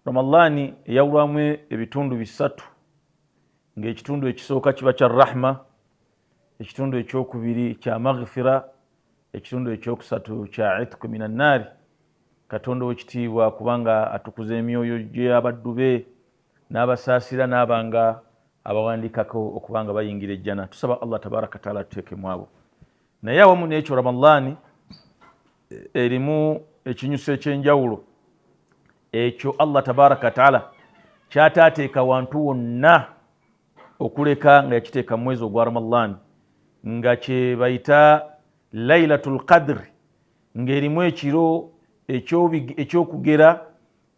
Ramadhani yawulwamu ebitundu bisatu ng'ekitundu ekisooka kiba kya rahma, ekitundu ekyokubiri kya maghfira, ekitundu ekyokusatu kya itqu minan naari. Katonda w'ekitiibwa kubanga atukuza emyoyo gy'abaddu be n'abasaasira n'abanga abawandiikako okubanga bayingira ejjana. Tusaba Allah tabaraka taala atuteeke mu abo. Naye awamu n'ekyo Ramadhani erimu ekinyuso ekyenjawulo ekyo Allah tabaraka taala kyataateeka wantu wonna okuleka nga yakiteeka mu mwezi ogwa Ramadhani nga kye bayita Lailatul Qadr, ng'erimu ekiro ekyokugera,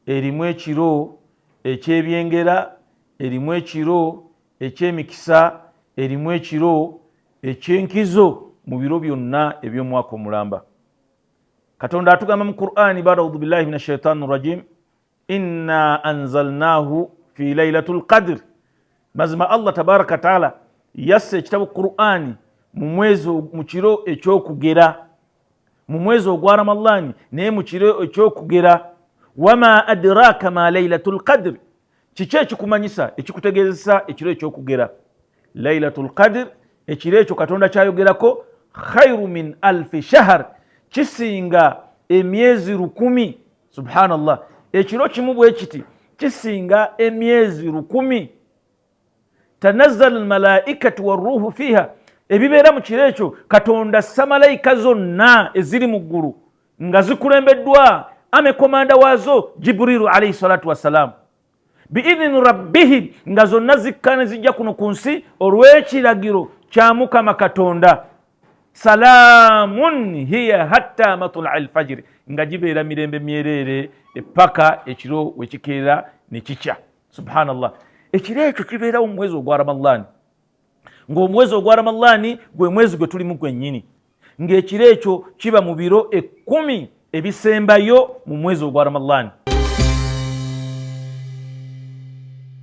erimu ekiro ekyebyengera, erimu ekiro ekyemikisa, erimu ekiro ekyenkizo mu biro byonna eby'omwaka omulamba. Katonda atugamba mu Qur'ani ba'da a'udhu billahi minash shaitani rajim, inna anzalnahu fi Lailatul Qadr. Mazima Allah tabaraka taala yasse ekitabo Qur'ani mu kiro ekyokugera, mu mwezi ogwa Ramadhani naye mu kiro ekyokugera. Wama adraka ma Lailatul Qadr, kiki ekikumanyisa ekikutegeezesa ekiro ekyokugera? Lailatul Qadr, ekiro ekyo Katonda kyayogerako, khairu min alfi shahr, kisinga emyezi 1000. Subhanallah, ekiro kimu bwe kiti kisinga emyezi 1000. Tanazzalu almalaikatu warruhu fiha, ebibeera mu kiro ekyo Katonda assa malayika zonna eziri mu ggulu nga zikulembeddwa amekomanda waazo Jibrilu alayhi salatu wassalam, biidhini rabbihim, nga zonna zikka ne zijja kuno ku nsi olw'ekiragiro kya Mukama Katonda. Salaamun hiya hatta matla'il fajr, nga gibeera mirembe myereere epaka ekiro wekikeera ne kikya. Subhanallah, ekiro ekyo kibeerawo mu mwezi ogwa Ramadhani, ng'omwezi ogwa Ramadhani gwe mwezi gwe tulimu gwennyini, ng'ekiro ekyo kiba mu biro 10 ebisembayo mu mwezi ogwa Ramadhani.